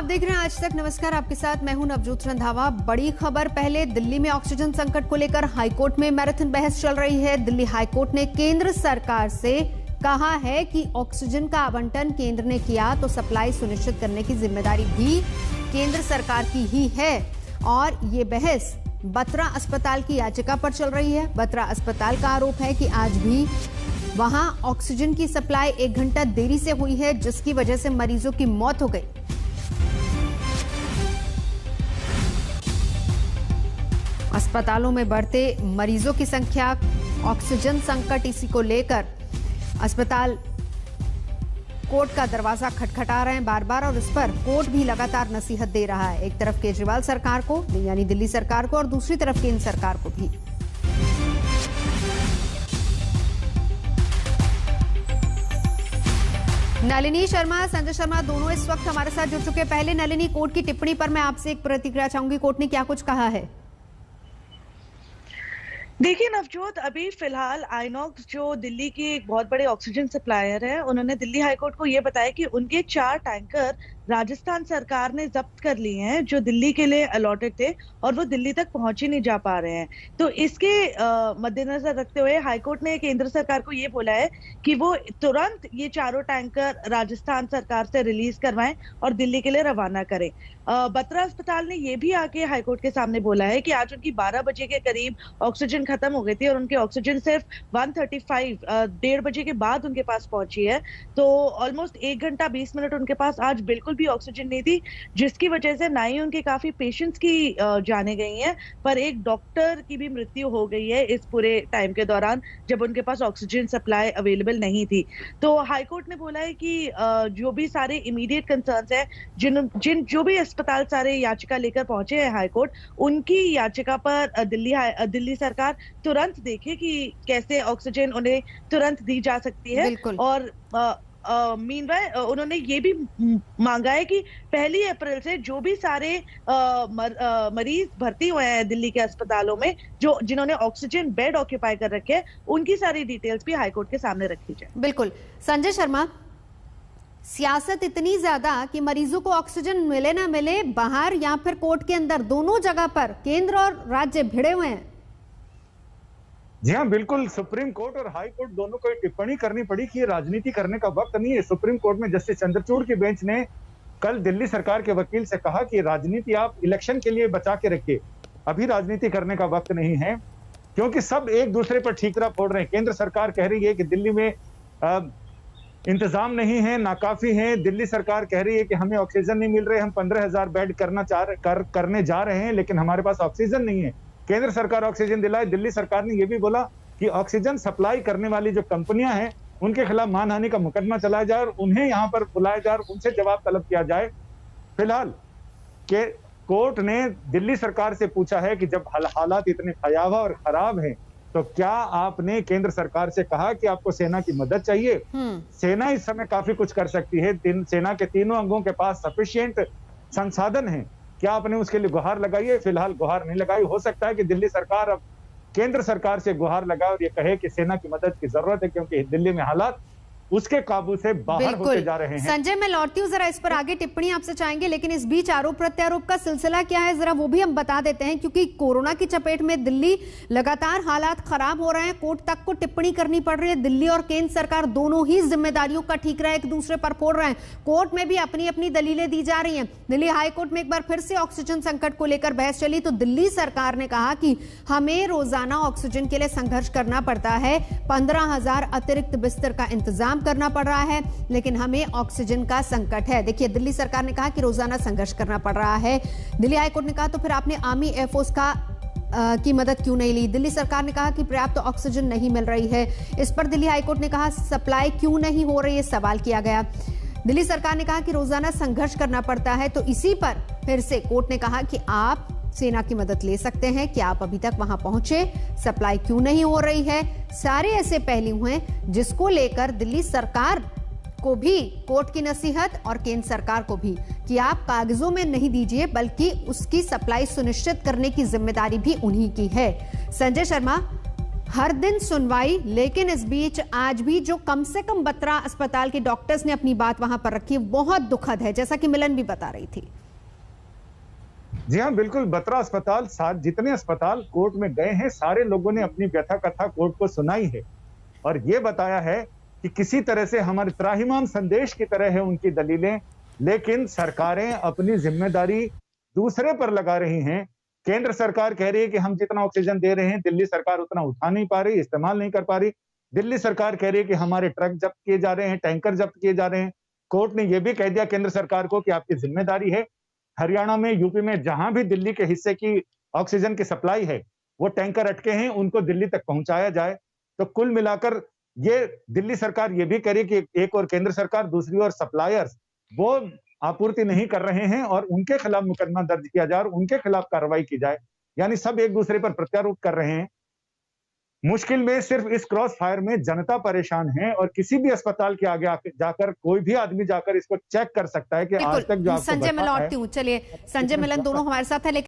आप देख रहे हैं आज तक। नमस्कार, आपके साथ मैं हूं नवजोत रंधावा। बड़ी खबर पहले, दिल्ली में ऑक्सीजन संकट को लेकर हाईकोर्ट में मैराथन बहस चल रही है। दिल्ली हाईकोर्ट ने केंद्र सरकार से कहा है कि ऑक्सीजन का आवंटन केंद्र ने किया तो सप्लाई सुनिश्चित करने की जिम्मेदारी भी केंद्र सरकार की ही है। और ये बहस बत्रा अस्पताल की याचिका पर चल रही है। बत्रा अस्पताल का आरोप है कि आज भी वहां ऑक्सीजन की सप्लाई 1 घंटा देरी से हुई है, जिसकी वजह से मरीजों की मौत हो गई। अस्पतालों में बढ़ते मरीजों की संख्या, ऑक्सीजन संकट, इसी को लेकर अस्पताल कोर्ट का दरवाजा खटखटा रहे हैं बार बार, और इस पर कोर्ट भी लगातार नसीहत दे रहा है। एक तरफ केजरीवाल सरकार को, यानी दिल्ली सरकार को, और दूसरी तरफ केंद्र सरकार को भी। नलिनी शर्मा, संजय शर्मा दोनों इस वक्त हमारे साथ जुड़ चुके हैं। पहले नलिनी, कोर्ट की टिप्पणी पर मैं आपसे एक प्रतिक्रिया चाहूंगी। कोर्ट ने क्या कुछ कहा है? देखिए नवजोत, अभी फिलहाल आइनॉक्स जो दिल्ली की एक बहुत बड़े ऑक्सीजन सप्लायर है, उन्होंने दिल्ली हाईकोर्ट को ये बताया कि उनके 4 टैंकर राजस्थान सरकार ने जब्त कर लिए हैं जो दिल्ली के लिए अलॉटेड थे, और वो दिल्ली तक पहुंच ही नहीं जा पा रहे हैं। तो इसके मद्देनजर रखते हुए हाईकोर्ट ने केंद्र सरकार को ये बोला है कि वो तुरंत ये 4 टैंकर राजस्थान सरकार से रिलीज करवाएं और दिल्ली के लिए रवाना करें। बत्रा अस्पताल ने ये भी आके हाईकोर्ट के सामने बोला है कि आज उनकी 12 बजे के करीब ऑक्सीजन खत्म हो गई थी और उनकी ऑक्सीजन सिर्फ 135 1:30 बजे के बाद उनके पास पहुंची है। तो ऑलमोस्ट 1 घंटा 20 मिनट उनके पास आज बिल्कुल भी ऑक्सीजन नहीं थी, जिसकी वजह से ना ही उनके काफी पेशेंट्स की जाने गई हैं, पर एक डॉक्टर की भी मृत्यु हो गई है इस पूरे टाइम के दौरान जब उनके पास ऑक्सीजन सप्लाई अवेलेबल नहीं थी। तो हाईकोर्ट ने बोला है कि जो भी सारे इमीडिएट कंसर्न्स हैं, जो भी अस्पताल सारे याचिका लेकर पहुंचे हैं हाईकोर्ट, उनकी याचिका पर दिल्ली सरकार तुरंत देखे कि कैसे ऑक्सीजन उन्हें तुरंत दी जा सकती है। और मीनवाइल उन्होंने ये भी मांगा है कि 1 अप्रैल से जो भी सारे मरीज भर्ती हुए हैं दिल्ली के अस्पतालों में, जिन्होंने ऑक्सीजन बेड ऑक्यूपाई कर रखे हैं, उनकी सारी डिटेल्स भी हाईकोर्ट के सामने रखी जाए। बिल्कुल। संजय शर्मा, सियासत इतनी ज्यादा कि मरीजों को ऑक्सीजन मिले ना मिले, बाहर या फिर कोर्ट के अंदर, दोनों जगह पर केंद्र और राज्य भिड़े हुए हैं। जी हाँ, बिल्कुल। सुप्रीम कोर्ट और हाई कोर्ट दोनों को टिप्पणी करनी पड़ी कि ये राजनीति करने का वक्त नहीं है। सुप्रीम कोर्ट में जस्टिस चंद्रचूड़ की बेंच ने कल दिल्ली सरकार के वकील से कहा कि राजनीति आप इलेक्शन के लिए बचा के रखिए, अभी राजनीति करने का वक्त नहीं है, क्योंकि सब एक दूसरे पर ठीकरा फोड़ रहे हैं। केंद्र सरकार कह रही है कि दिल्ली में इंतजाम नहीं है, नाकाफी है। दिल्ली सरकार कह रही है कि हमें ऑक्सीजन नहीं मिल रहे, हम 15,000 बेड करने जा रहे हैं, लेकिन हमारे पास ऑक्सीजन नहीं है। केंद्र सरकार ऑक्सीजन दिलाए। दिल्ली सरकार ने यह भी बोला कि ऑक्सीजन सप्लाई करने वाली जो कंपनियां हैं उनके खिलाफ मानहानि का मुकदमा चलाया जाए और उन्हें यहां पर बुलाया जाए और उनसे जवाब तलब किया जाए। फिलहाल के कोर्ट ने दिल्ली सरकार से पूछा है कि जब हालात इतने भयावह और खराब हैं, तो क्या आपने केंद्र सरकार से कहा कि आपको सेना की मदद चाहिए? सेना इस समय काफी कुछ कर सकती है। सेना के तीनों अंगों के पास सफिशिएंट संसाधन है। क्या आपने उसके लिए गुहार लगाई है? फिलहाल गुहार नहीं लगाई। हो सकता है कि दिल्ली सरकार अब केंद्र सरकार से गुहार लगाए और ये कहे कि सेना की मदद की जरूरत है, क्योंकि दिल्ली में हालात उसके काबू से बाहर होते जा रहे हैं। संजय, मैं लौटती हूँ, जरा इस पर आगे टिप्पणी आपसे चाहेंगे, लेकिन इस बीच आरोप प्रत्यारोप का सिलसिला क्या है जरा वो भी हम बता देते हैं, क्योंकि कोरोना की चपेट में दिल्ली, लगातार हालात खराब हो रहे हैं, कोर्ट तक को टिप्पणी करनी पड़ रही है। दिल्ली और केंद्र सरकार दोनों ही जिम्मेदारियों का ठीकरा एक दूसरे पर फोड़ रहे हैं। कोर्ट में भी अपनी अपनी दलीलें दी जा रही हैं। दिल्ली हाईकोर्ट में एक बार फिर से ऑक्सीजन संकट को लेकर बहस चली, तो दिल्ली सरकार ने कहा कि हमें रोजाना ऑक्सीजन के लिए संघर्ष करना पड़ता है, 15,000 अतिरिक्त बिस्तर का इंतजाम करना पड़ रहा है, लेकिन हमें ऑक्सीजन का संकट है। देखिए, दिल्ली सरकार ने कहा कि रोजाना संघर्ष करना पड़ रहा है। दिल्ली हाईकोर्ट ने कहा तो फिर आपने आर्मी एयरफोर्स की मदद क्यों नहीं ली? दिल्ली सरकार ने कहा कि पर्याप्त ऑक्सीजन नहीं मिल रही है। इस पर दिल्ली हाईकोर्ट ने कहा सप्लाई क्यों नहीं हो रही है, सवाल किया गया। दिल्ली सरकार ने कहा कि रोजाना संघर्ष करना पड़ता है, तो इसी पर फिर से कोर्ट ने कहा कि आप सेना की मदद ले सकते हैं, कि आप अभी तक वहां पहुंचे, सप्लाई क्यों नहीं हो रही है। सारे ऐसे पहलू हैं जिसको लेकर दिल्ली सरकार को भी कोर्ट की नसीहत और केंद्र सरकार को भी कि आप कागजों में नहीं दीजिए, बल्कि उसकी सप्लाई सुनिश्चित करने की जिम्मेदारी भी उन्हीं की है। संजय शर्मा, हर दिन सुनवाई, लेकिन इस बीच आज भी जो कम से कम बत्रा अस्पताल के डॉक्टर्स ने अपनी बात वहां पर रखी, बहुत दुखद है, जैसा कि मिलन भी बता रही थी। जी हाँ, बिल्कुल। बत्रा अस्पताल, जितने अस्पताल कोर्ट में गए हैं, सारे लोगों ने अपनी व्यथा कथा कोर्ट को सुनाई है और ये बताया है कि किसी तरह से हमारे त्राहिमाम संदेश की तरह है उनकी दलीलें, लेकिन सरकारें अपनी जिम्मेदारी दूसरे पर लगा रही हैं। केंद्र सरकार कह रही है कि हम जितना ऑक्सीजन दे रहे हैं, दिल्ली सरकार उतना उठा नहीं पा रही, इस्तेमाल नहीं कर पा रही। दिल्ली सरकार कह रही है कि हमारे ट्रक जब्त किए जा रहे हैं, टैंकर जब्त किए जा रहे हैं। कोर्ट ने यह भी कह दिया केंद्र सरकार को कि आपकी जिम्मेदारी है, हरियाणा में, यूपी में जहां भी दिल्ली के हिस्से की ऑक्सीजन की सप्लाई है, वो टैंकर अटके हैं, उनको दिल्ली तक पहुंचाया जाए। तो कुल मिलाकर ये दिल्ली सरकार ये भी कह रही है कि एक और केंद्र सरकार, दूसरी ओर सप्लायर्स वो आपूर्ति नहीं कर रहे हैं और उनके खिलाफ मुकदमा दर्ज किया जाए और उनके खिलाफ कार्रवाई की जाए। यानी सब एक दूसरे पर प्रत्यारोप कर रहे हैं। मुश्किल में सिर्फ इस क्रॉस फायर में जनता परेशान है और किसी भी अस्पताल के आगे जाकर कोई भी आदमी जाकर इसको चेक कर सकता है कि आज तक जो आपको संजय, मैं बता है। लौटती हूँ। चलिए, संजय मिलन दोनों हमारे साथ है, लेकिन